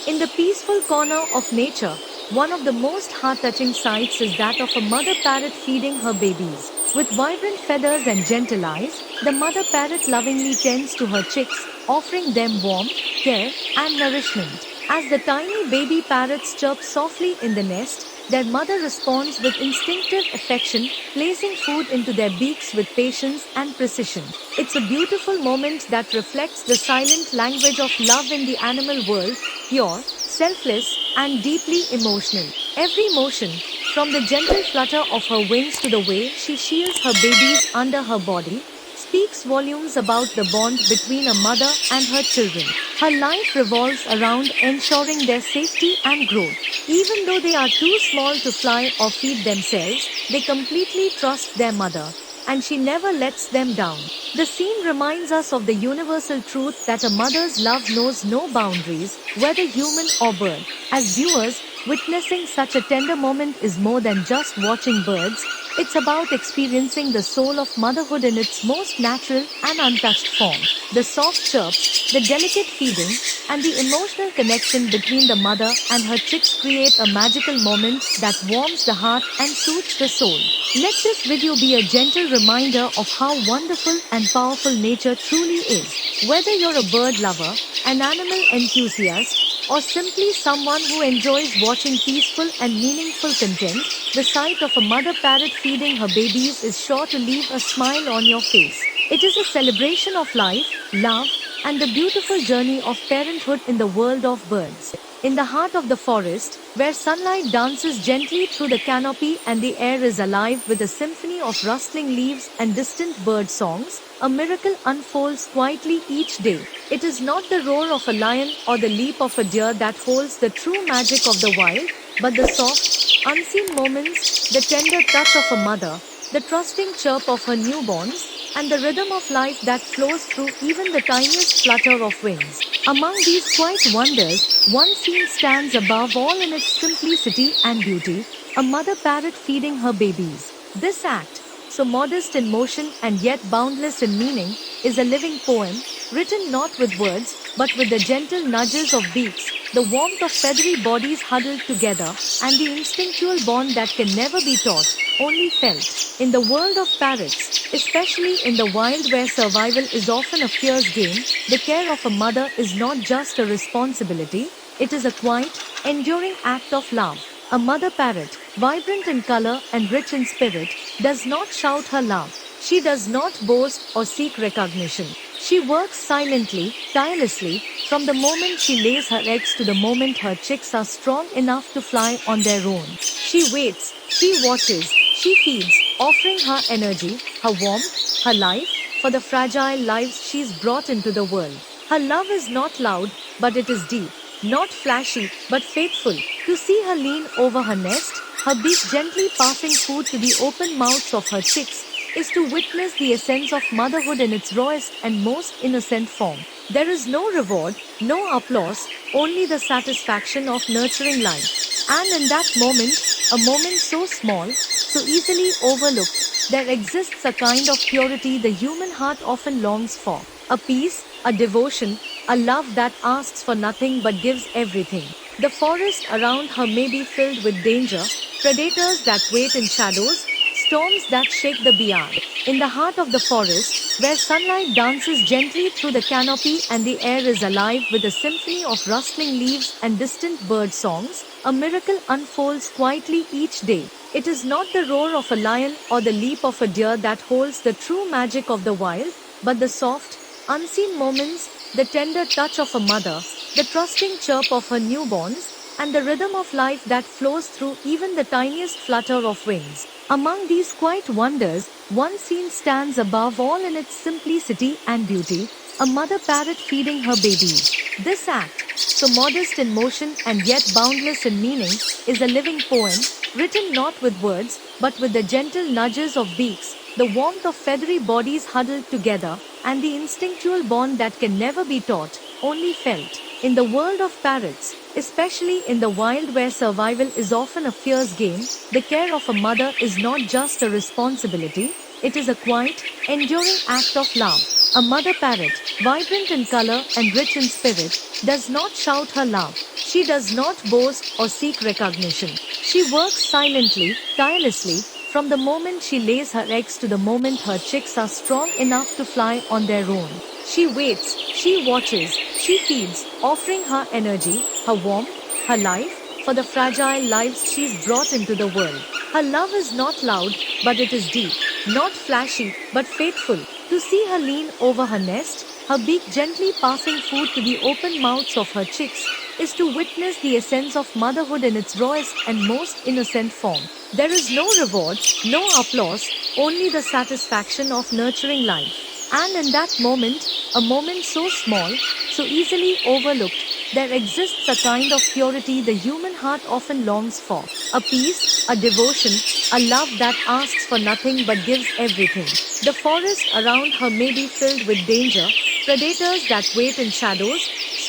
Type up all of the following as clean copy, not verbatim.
In the peaceful corner of nature, one of the most heart-touching sights is that of a mother parrot feeding her babies. With vibrant feathers and gentle eyes, the mother parrot lovingly tends to her chicks, offering them warmth, care, and nourishment. As the tiny baby parrots chirp softly in the nest, their mother responds with instinctive affection, placing food into their beaks with patience and precision. It's a beautiful moment that reflects the silent language of love in the animal world, pure, selfless, and deeply emotional. Every motion, from the gentle flutter of her wings to the way she shields her babies under her body, speaks volumes about the bond between a mother and her children. Her life revolves around ensuring their safety and growth. Even though they are too small to fly or feed themselves, they completely trust their mother, and she never lets them down. The scene reminds us of the universal truth that a mother's love knows no boundaries, whether human or bird. As viewers, witnessing such a tender moment is more than just watching birds, it's about experiencing the soul of motherhood in its most natural and untouched form. The soft chirps, the delicate feeding, and the emotional connection between the mother and her chicks create a magical moment that warms the heart and soothes the soul. Let this video be a gentle reminder of how wonderful and powerful nature truly is. Whether you're a bird lover, an animal enthusiast, or simply someone who enjoys watching peaceful and meaningful content, the sight of a mother parrot feeding her babies is sure to leave a smile on your face. It is a celebration of life, love, and the beautiful journey of parenthood in the world of birds. In the heart of the forest, where sunlight dances gently through the canopy and the air is alive with a symphony of rustling leaves and distant bird songs, a miracle unfolds quietly each day. It is not the roar of a lion or the leap of a deer that holds the true magic of the wild, but the soft, unseen moments, the tender touch of a mother, the trusting chirp of her newborns, and the rhythm of life that flows through even the tiniest flutter of wings. Among these quiet wonders, one scene stands above all in its simplicity and beauty, a mother parrot feeding her babies. This act, so modest in motion and yet boundless in meaning, is a living poem, written not with words, but with the gentle nudges of beaks, the warmth of feathery bodies huddled together, and the instinctual bond that can never be taught, only felt. In the world of parrots, especially in the wild where survival is often a fierce game, the care of a mother is not just a responsibility, it is a quiet, enduring act of love. A mother parrot, vibrant in color and rich in spirit, does not shout her love. She does not boast or seek recognition. She works silently, tirelessly, from the moment she lays her eggs to the moment her chicks are strong enough to fly on their own. She waits, she watches, she feeds, offering her energy, her warmth, her life, for the fragile lives she's brought into the world. Her love is not loud, but it is deep. Not flashy, but faithful. To see her lean over her nest, her beak gently passing food to the open mouths of her chicks, is to witness the essence of motherhood in its rawest and most innocent form. There is no reward, no applause, only the satisfaction of nurturing life. And in that moment, a moment so small, so easily overlooked, there exists a kind of purity the human heart often longs for. A peace, a devotion, a love that asks for nothing but gives everything. The forest around her may be filled with danger, predators that wait in shadows, storms that shake the beyond. In the heart of the forest, where sunlight dances gently through the canopy and the air is alive with a symphony of rustling leaves and distant bird songs, a miracle unfolds quietly each day. It is not the roar of a lion or the leap of a deer that holds the true magic of the wild, but the soft, unseen moments, the tender touch of a mother, the trusting chirp of her newborns, and the rhythm of life that flows through even the tiniest flutter of wings. Among these quiet wonders, one scene stands above all in its simplicity and beauty, a mother parrot feeding her babies. This act, so modest in motion and yet boundless in meaning, is a living poem, written not with words, but with the gentle nudges of beaks, the warmth of feathery bodies huddled together, and the instinctual bond that can never be taught, only felt. In the world of parrots, especially in the wild where survival is often a fierce game, the care of a mother is not just a responsibility, it is a quiet, enduring act of love. A mother parrot, vibrant in color and rich in spirit, does not shout her love. She She does not boast or seek recognition. She works silently, tirelessly, from the moment she lays her eggs to the moment her chicks are strong enough to fly on their own. She waits, she watches, she feeds, offering her energy, her warmth, her life, for the fragile lives she's brought into the world. Her love is not loud, but it is deep, not flashy, but faithful. To see her lean over her nest, her beak gently passing food to the open mouths of her chicks, is to witness the essence of motherhood in its rawest and most innocent form. There is no reward, no applause, only the satisfaction of nurturing life. And in that moment, a moment so small, so easily overlooked, there exists a kind of purity the human heart often longs for. A peace, a devotion, a love that asks for nothing but gives everything. The forest around her may be filled with danger, predators that wait in shadows,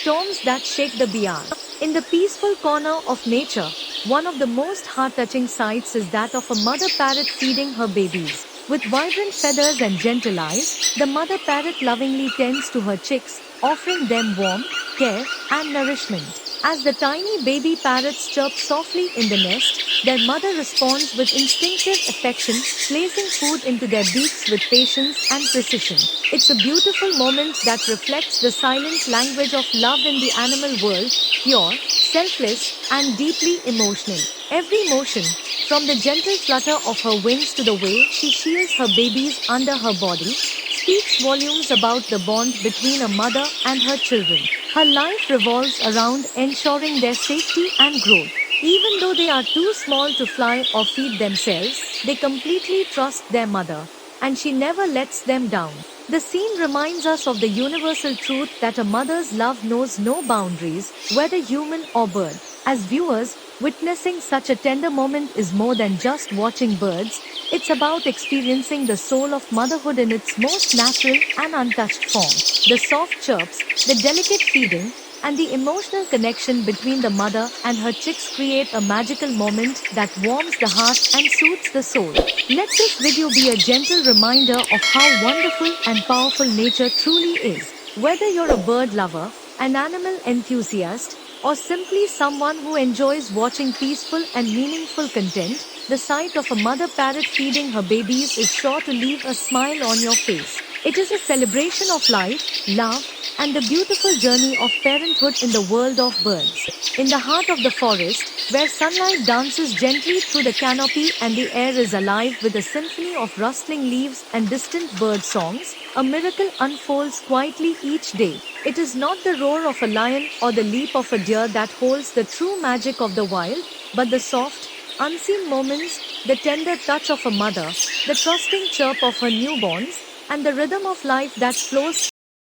storms that shake the beyond. In the peaceful corner of nature, one of the most heart-touching sights is that of a mother parrot feeding her babies. With vibrant feathers and gentle eyes, the mother parrot lovingly tends to her chicks, offering them warmth, care, and nourishment. As the tiny baby parrots chirp softly in the nest, their mother responds with instinctive affection, placing food into their beaks with patience and precision. It's a beautiful moment that reflects the silent language of love in the animal world, pure, selfless, and deeply emotional. Every motion, from the gentle flutter of her wings to the way she shields her babies under her body, speaks volumes about the bond between a mother and her children. Her life revolves around ensuring their safety and growth. Even though they are too small to fly or feed themselves, they completely trust their mother, and she never lets them down. The scene reminds us of the universal truth that a mother's love knows no boundaries, whether human or bird. As viewers, witnessing such a tender moment is more than just watching birds, it's about experiencing the soul of motherhood in its most natural and untouched form. The soft chirps, the delicate feeding, and the emotional connection between the mother and her chicks create a magical moment that warms the heart and soothes the soul. Let this video be a gentle reminder of how wonderful and powerful nature truly is. Whether you're a bird lover, an animal enthusiast, or simply someone who enjoys watching peaceful and meaningful content, the sight of a mother parrot feeding her babies is sure to leave a smile on your face. It is a celebration of life, love, and the beautiful journey of parenthood in the world of birds. In the heart of the forest, where sunlight dances gently through the canopy and the air is alive with a symphony of rustling leaves and distant bird songs, a miracle unfolds quietly each day. It is not the roar of a lion or the leap of a deer that holds the true magic of the wild, but the soft, unseen moments, the tender touch of a mother, the trusting chirp of her newborns, and the rhythm of life that flows